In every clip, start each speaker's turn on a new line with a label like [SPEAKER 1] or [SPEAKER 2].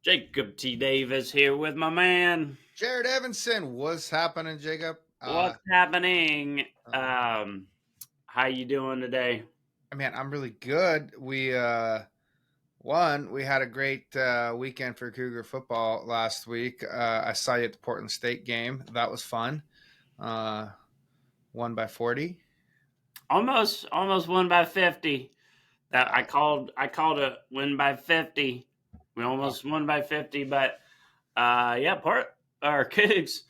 [SPEAKER 1] Jacob T. Davis here with my man.
[SPEAKER 2] Jared Evanson, what's happening, Jacob?
[SPEAKER 1] What's happening?
[SPEAKER 2] Uh,
[SPEAKER 1] How you doing today?
[SPEAKER 2] Man, I'm really good. We had a great weekend for Cougar football last week. I saw you at the Portland State game. That was fun. Uh, Won by 40.
[SPEAKER 1] Almost won by 50. That
[SPEAKER 2] Uh,
[SPEAKER 1] I called a win by 50. We
[SPEAKER 2] oh,
[SPEAKER 1] almost won by 50, but yeah, Cougs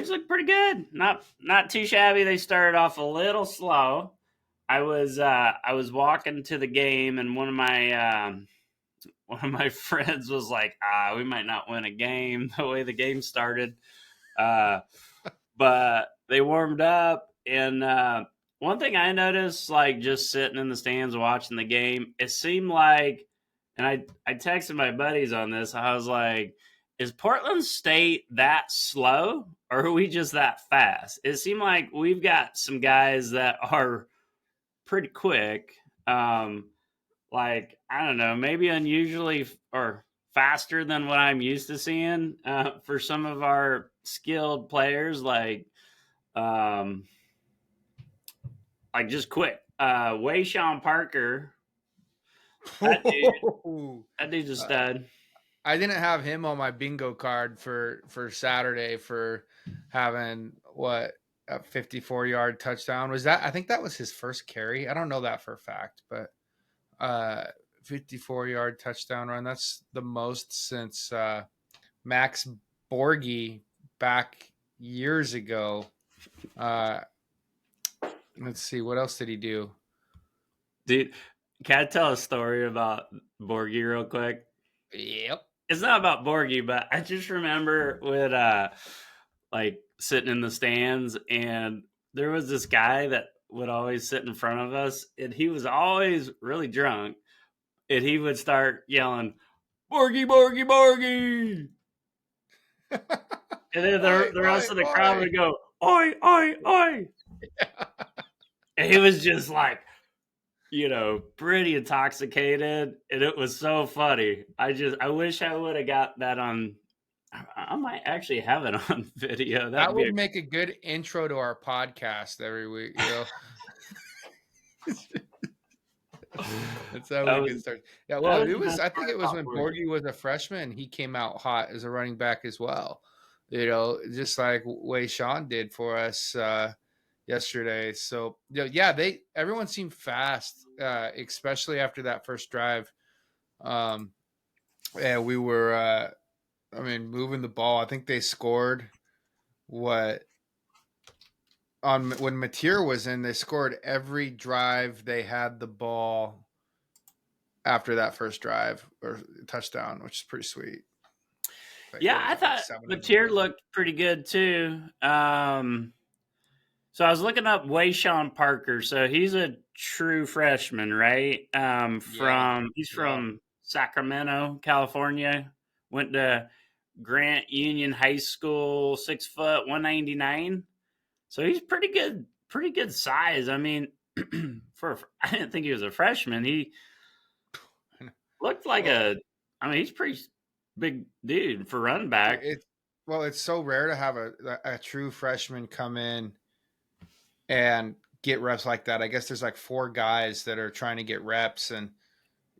[SPEAKER 1] look pretty good. Not too shabby. They started off a little slow. I was walking to the game, and one of my friends was like, we might not win a game the way the game started. Uh, but they warmed up. And one thing I noticed, like just sitting in the stands watching the game, it seemed like, and I texted my buddies on this, I was like, is Portland State that slow or are we just that fast? It seemed like we've got some guys that are pretty quick. Like I don't know, maybe unusually or faster than what I'm used to seeing for some of our skilled players, um, like just quick. Wayshawn Parker, that dude, that dude's a
[SPEAKER 2] uh,
[SPEAKER 1] stud.
[SPEAKER 2] I didn't have him on my bingo card for Saturday for having what a 54-yard touchdown. Was that? I think that was his first carry. I don't know that for a fact, but 54-yard touchdown run. That's the most since Max Borghi back years ago. Uh, let's see, what else did he do?
[SPEAKER 1] Dude, can I tell a story about Borgie real quick?
[SPEAKER 2] Yep.
[SPEAKER 1] It's not about Borgie, but I just remember with like sitting in the stands, and there was this guy that would always sit in front of us, and he was always really drunk, and he would start yelling, "Borgie, Borgie, Borgie!" And then
[SPEAKER 2] Oi,
[SPEAKER 1] the
[SPEAKER 2] oi,
[SPEAKER 1] rest of the crowd
[SPEAKER 2] oi.
[SPEAKER 1] would go, "Oi, oi, oi!" And he was just like, pretty intoxicated, and it was so funny. I wish I would have got that on. I might actually have it on video.
[SPEAKER 2] That
[SPEAKER 1] That'd be
[SPEAKER 2] would make a good intro to our podcast every week. That's how
[SPEAKER 1] that
[SPEAKER 2] we get
[SPEAKER 1] was
[SPEAKER 2] started. Yeah,
[SPEAKER 1] that
[SPEAKER 2] well,
[SPEAKER 1] was
[SPEAKER 2] it
[SPEAKER 1] the
[SPEAKER 2] was.
[SPEAKER 1] best
[SPEAKER 2] I think
[SPEAKER 1] part
[SPEAKER 2] it was
[SPEAKER 1] about
[SPEAKER 2] when
[SPEAKER 1] Borgie.
[SPEAKER 2] Borghi was a freshman. He came out hot as a running back as well. Just like way Sean did for us yesterday. So yeah, they everyone seemed fast, especially after that first drive. Um, and we were, moving the ball. I think they scored what on when Mateer was in. They scored every drive they had the ball after that first drive or touchdown, which is pretty sweet. Like,
[SPEAKER 1] Yeah,
[SPEAKER 2] what was
[SPEAKER 1] I
[SPEAKER 2] it, like
[SPEAKER 1] thought
[SPEAKER 2] 7 of them?
[SPEAKER 1] Mateer looked pretty good too. So I was looking up Wayshawn Parker. So he's a true freshman, right?
[SPEAKER 2] Yeah,
[SPEAKER 1] He's
[SPEAKER 2] yeah.
[SPEAKER 1] from Sacramento, California. Went to Grant Union High School, 6 foot, 199. So he's pretty good size. I mean, I didn't think he was a freshman. He looked like
[SPEAKER 2] Well,
[SPEAKER 1] he's pretty big dude for running back.
[SPEAKER 2] it it's so rare to have a true freshman come in and get reps like that. I guess there's like four guys that are trying to get reps, and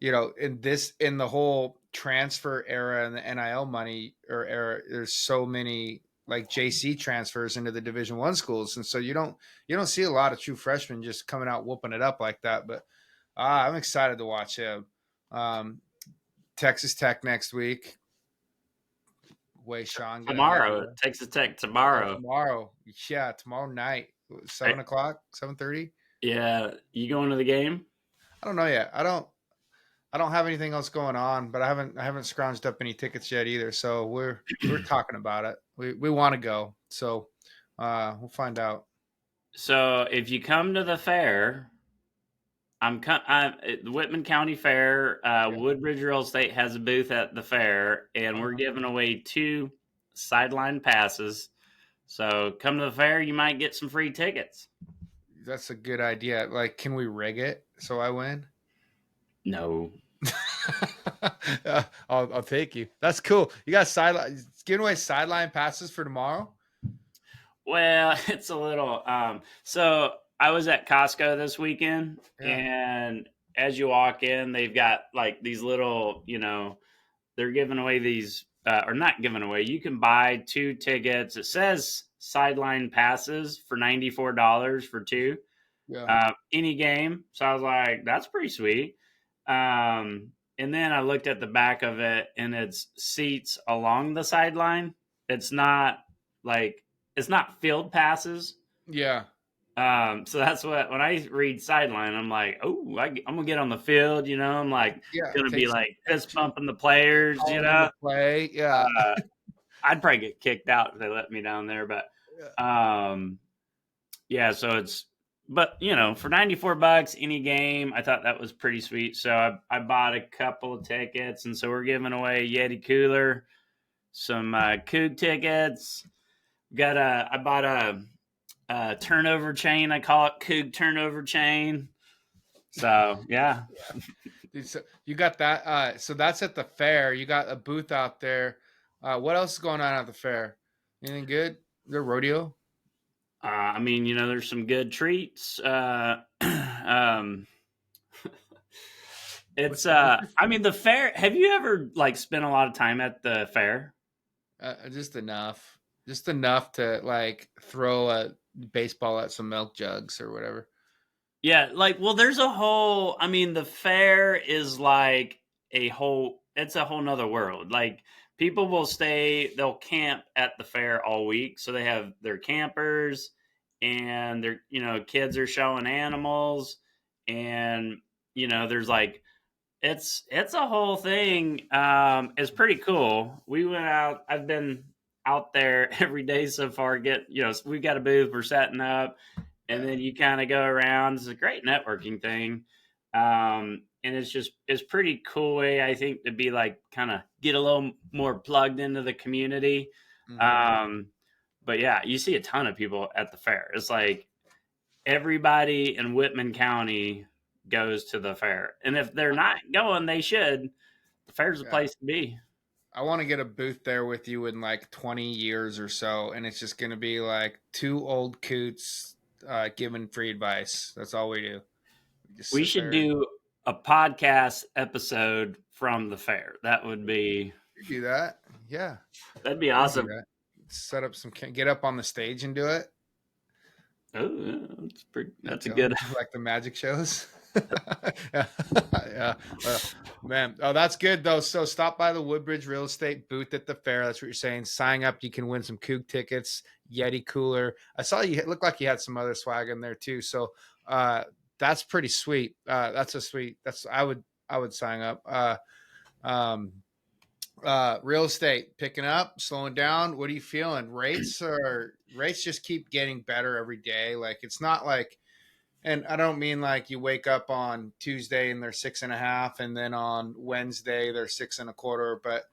[SPEAKER 2] in the whole transfer era and the NIL money or era, there's so many like JC transfers into the Division 1 schools, and so you don't see a lot of true freshmen just coming out whooping it up like that. But I'm excited to watch him. Um, Texas Tech next week. Way Sean gonna have
[SPEAKER 1] Tomorrow,
[SPEAKER 2] you.
[SPEAKER 1] Texas Tech tomorrow.
[SPEAKER 2] Tomorrow. Yeah, tomorrow night,
[SPEAKER 1] Right?
[SPEAKER 2] 7 o'clock, 7:30.
[SPEAKER 1] Yeah, you going to the game?
[SPEAKER 2] I don't know yet. I don't have anything else going on, but I haven't scrounged up any tickets yet either. So we're talking about it. We want to go. So we'll find out.
[SPEAKER 1] So if you come to the fair, at the Whitman County Fair.
[SPEAKER 2] Yeah.
[SPEAKER 1] Woodbridge Real Estate has a booth at the fair, and we're
[SPEAKER 2] Uh-huh.
[SPEAKER 1] giving away 2 sideline passes. So come to the fair, you might get some free tickets.
[SPEAKER 2] That's a good idea. Like, can we rig it so I win?
[SPEAKER 1] No,
[SPEAKER 2] I'll take you. That's cool. You got sideline giving away sideline passes for tomorrow.
[SPEAKER 1] Well, it's a little. So I was at Costco this weekend,
[SPEAKER 2] Yeah,
[SPEAKER 1] and as you walk in, they've got like these little, they're giving away these, or not giving away. You can buy two tickets. It says sideline passes for $94 for two,
[SPEAKER 2] yeah,
[SPEAKER 1] any game. So I was like, that's pretty sweet. And then I looked at the back of it, and it's seats along the sideline. It's not like it's not field passes.
[SPEAKER 2] yeah,
[SPEAKER 1] So that's what when I read sideline, I'm like, oh, I'm gonna get on the field. I'm like
[SPEAKER 2] yeah.
[SPEAKER 1] gonna be
[SPEAKER 2] Take
[SPEAKER 1] like
[SPEAKER 2] take
[SPEAKER 1] fist bumping the players.
[SPEAKER 2] calling in the play. Yeah,
[SPEAKER 1] Uh, I'd probably get kicked out if they let me down there, but
[SPEAKER 2] yeah.
[SPEAKER 1] um, yeah. So but for $94 any game, I thought that was pretty sweet. So I bought a couple of tickets, and so we're giving away a Yeti cooler, some Coug tickets. I bought a turnover chain. I call it Coug turnover chain. So yeah.
[SPEAKER 2] Dude, so you got that. So that's at the fair. You got a booth out there. What else is going on at the fair? Anything good? The rodeo.
[SPEAKER 1] I mean, there's some good treats. Um,
[SPEAKER 2] What's
[SPEAKER 1] it's
[SPEAKER 2] what's your
[SPEAKER 1] I mean the fair. Have you ever like spent a lot of time at the fair?
[SPEAKER 2] just enough, just enough to like throw a baseball at some milk jugs or whatever.
[SPEAKER 1] Yeah, like well, there's a whole. I mean, the fair is like a whole. It's a whole nother world. Like people will stay, they'll camp at the fair all week, so they have their campers, and their kids are showing animals, and there's like it's a whole thing. It's pretty cool. We went out. I've been out there every day so far. We've got a booth. We're setting up, and
[SPEAKER 2] Yeah,
[SPEAKER 1] then you kind of go around. It's a great networking thing, and it's pretty cool way I think to be like kind of get a little more plugged into the community.
[SPEAKER 2] hmm,
[SPEAKER 1] Um, but yeah, you see a ton of people at the fair. It's like everybody in Whitman County goes to the fair. And if they're not going, they should. The fair's a
[SPEAKER 2] yeah.
[SPEAKER 1] place to be.
[SPEAKER 2] I want to get a booth there with you in like 20 years or so, and it's just going to be like two old coots giving free advice. That's all we do. We just
[SPEAKER 1] We
[SPEAKER 2] sit
[SPEAKER 1] should
[SPEAKER 2] there.
[SPEAKER 1] do a podcast episode from the fair.
[SPEAKER 2] We do that. Yeah,
[SPEAKER 1] That'd be
[SPEAKER 2] we do
[SPEAKER 1] awesome.
[SPEAKER 2] that. Set up some, get up on the stage and do it.
[SPEAKER 1] Oh, yeah, that's a
[SPEAKER 2] You know,
[SPEAKER 1] good.
[SPEAKER 2] like the magic shows. Yeah, yeah. Man, oh, that's good though. So stop by the Woodbridge Real Estate booth at the fair. That's what you're saying. Sign up. You can win some Coug tickets, Yeti cooler. I saw you. It looked like you had some other swag in there too. So that's pretty sweet. That's a sweet. I would sign up. Um, real estate picking up, slowing down. What are you feeling? Rates just keep getting better every day. Like it's not like, and I don't mean like you wake up on Tuesday and they're 6.5, and then on Wednesday they're 6.25. But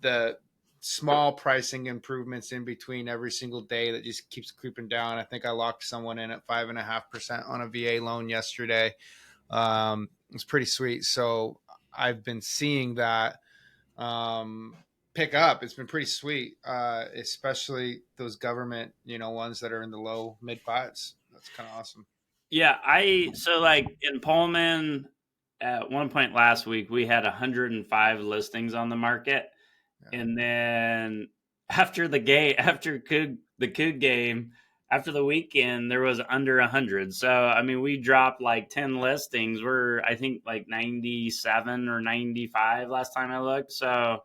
[SPEAKER 2] the small pricing improvements in between every single day that just keeps creeping down. I think I locked someone in at 5.5% on a VA loan yesterday. It's pretty sweet. So I've been seeing that um, pick up. It's been pretty sweet, especially those government, ones that are in the low mid fives. That's kind of awesome.
[SPEAKER 1] Yeah, so like in Pullman, at one point last week we had 105 listings on the market,
[SPEAKER 2] Yeah.
[SPEAKER 1] and then after the game, the Coug game, after the weekend, there was under 100. So I mean, we dropped like 10 listings. We're I think like 97 or 95 last time I looked. So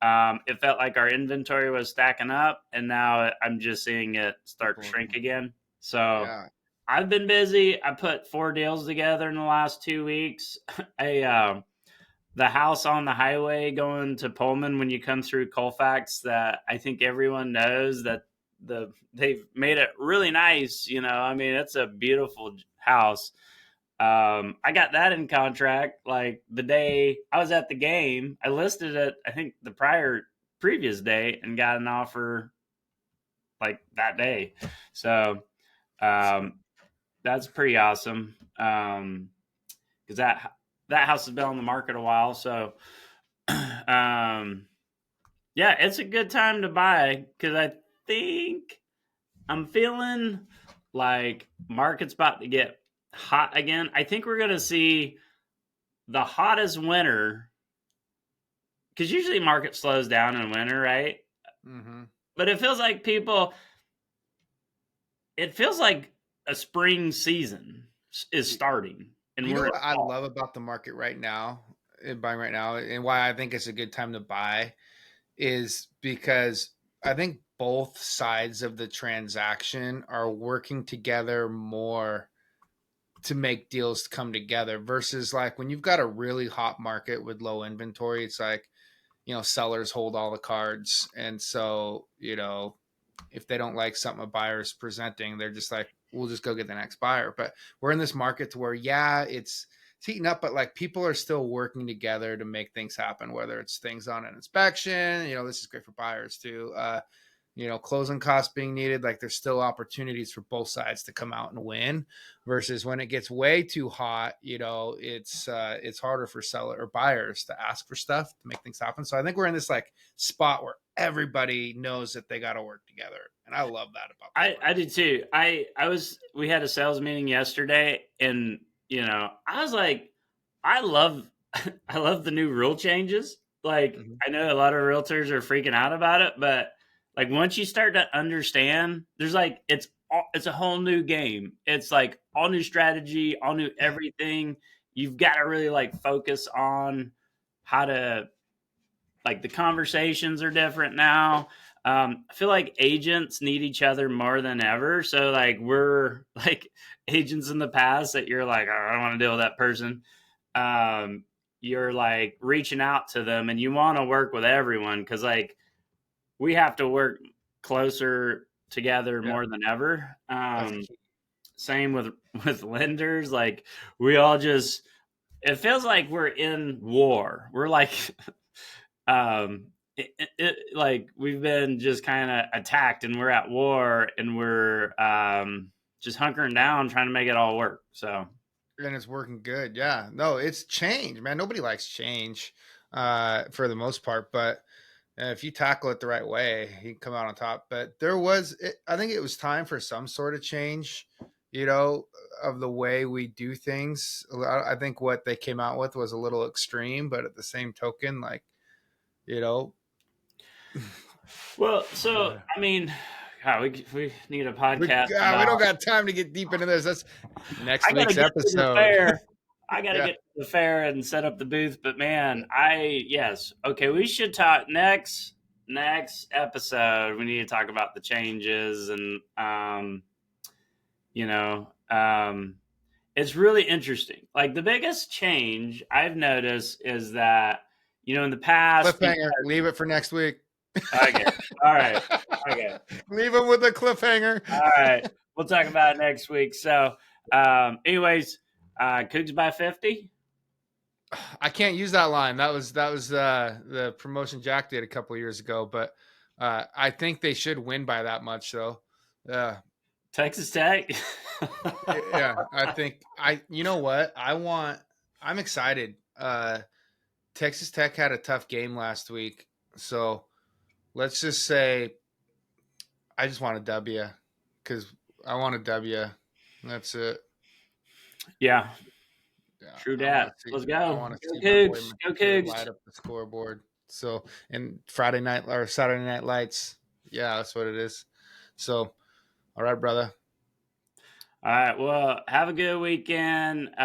[SPEAKER 1] it felt like our inventory was stacking up, and now I'm just seeing it start to
[SPEAKER 2] People,
[SPEAKER 1] shrink again. So
[SPEAKER 2] yeah.
[SPEAKER 1] I've been busy. I put 4 deals together in the last 2 weeks. A The house on the highway going to Pullman when you come through Colfax, that I think everyone knows that they've made it really nice. I mean, it's a beautiful house. I got that in contract like the day I was at the game. I listed it, I think the previous day, and got an offer like that day. So
[SPEAKER 2] Sweet.
[SPEAKER 1] um, that's pretty awesome. Because that house has been on the market a while, so um, yeah, it's a good time to buy because I think I'm feeling like market's about to get hot again. I think we're gonna see the hottest winter because usually market slows down in winter, right?
[SPEAKER 2] Mm-hmm.
[SPEAKER 1] But it feels like people. It feels like a spring season is starting, and
[SPEAKER 2] You know
[SPEAKER 1] we're in
[SPEAKER 2] what I
[SPEAKER 1] fall.
[SPEAKER 2] love about the market right now, buying right now, and why I think it's a good time to buy is because I think both sides of the transaction are working together more to make deals come together versus like when you've got a really hot market with low inventory, it's like, sellers hold all the cards. And so, if they don't like something a buyer's presenting, they're just like, we'll just go get the next buyer. But we're in this market to where, yeah, it's heating up, but like people are still working together to make things happen, whether it's things on an inspection, this is great for buyers too. Closing costs being needed, like there's still opportunities for both sides to come out and win versus when it gets way too hot, it's harder for seller or buyers to ask for stuff to make things happen. So I think we're in this like spot where everybody knows that they got to work together. And I love that about this
[SPEAKER 1] I
[SPEAKER 2] market.
[SPEAKER 1] did too. We had a sales meeting yesterday, and I was like, I love I love the new rule changes. Like
[SPEAKER 2] Mm-hmm.
[SPEAKER 1] I know a lot of realtors are freaking out about it, but like once you start to understand, there's like it's a whole new game. It's like all new strategy, all new everything. You've got to really like focus on how to like the conversations are different now. I feel like agents need each other more than ever. So like we're like agents in the past that you're like, oh, I don't want to deal with that person. Um, you're like reaching out to them and you want to work with everyone because like we have to work closer together
[SPEAKER 2] Yeah,
[SPEAKER 1] more than ever.
[SPEAKER 2] that's key.
[SPEAKER 1] Same with lenders. Like we all just it feels like we're in war. We're like like we've been just kind of attacked and we're at war and we're just hunkering down trying to make it all work. So
[SPEAKER 2] And it's working good. Yeah. No, it's change, man. Nobody likes change for the most part, but if you tackle it the right way, you can come out on top. But I think it was time for some sort of change, you know, of the way we do things. I think what they came out with was a little extreme, but at the same token, like, you know,
[SPEAKER 1] well, so
[SPEAKER 2] uh,
[SPEAKER 1] I mean, God, we need a podcast
[SPEAKER 2] we
[SPEAKER 1] about.
[SPEAKER 2] don't got time to get deep into this. That's next
[SPEAKER 1] I gotta
[SPEAKER 2] week's
[SPEAKER 1] get to the
[SPEAKER 2] episode.
[SPEAKER 1] fair. I gotta
[SPEAKER 2] Yeah.
[SPEAKER 1] get to the fair and set up the booth. But man, yes, okay. We should talk next episode. We need to talk about the changes and you know it's really interesting. Like the biggest change I've noticed is that in the past people.
[SPEAKER 2] Cliffhanger. Leave it for next week.
[SPEAKER 1] Okay, all right, okay,
[SPEAKER 2] Leave them with a cliffhanger.
[SPEAKER 1] all right. We'll talk about it next week. So, anyways, Cougs by 50.
[SPEAKER 2] I can't use that line. That was the promotion Jack did a couple years ago, but I think they should win by that much though. Uh,
[SPEAKER 1] Texas Tech.
[SPEAKER 2] yeah, I think you know what? I'm excited. Texas Tech had a tough game last week. So let's just say I just want a W because I want a W. That's it.
[SPEAKER 1] Yeah,
[SPEAKER 2] Yeah,
[SPEAKER 1] true
[SPEAKER 2] I want
[SPEAKER 1] that.
[SPEAKER 2] to see.
[SPEAKER 1] Let's
[SPEAKER 2] I
[SPEAKER 1] go.
[SPEAKER 2] want to
[SPEAKER 1] Go
[SPEAKER 2] see my boy
[SPEAKER 1] Cougs. Go
[SPEAKER 2] Mercer
[SPEAKER 1] Cougs.
[SPEAKER 2] light up the scoreboard. So, and Friday night or Saturday night lights. Yeah, that's what it is. So, all right, brother.
[SPEAKER 1] All right. Well, have a good weekend. If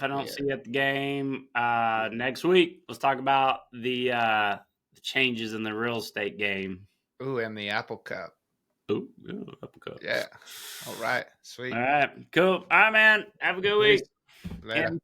[SPEAKER 1] I don't
[SPEAKER 2] Yeah.
[SPEAKER 1] see you at the game next week, let's talk about the changes in the real estate game.
[SPEAKER 2] Ooh, and the Apple Cup.
[SPEAKER 1] Ooh, uppercut.
[SPEAKER 2] Yeah. All right.
[SPEAKER 1] All
[SPEAKER 2] Sweet.
[SPEAKER 1] right. Cool. All right, man. Have a good
[SPEAKER 2] Peace.
[SPEAKER 1] week.
[SPEAKER 2] Later.
[SPEAKER 1] And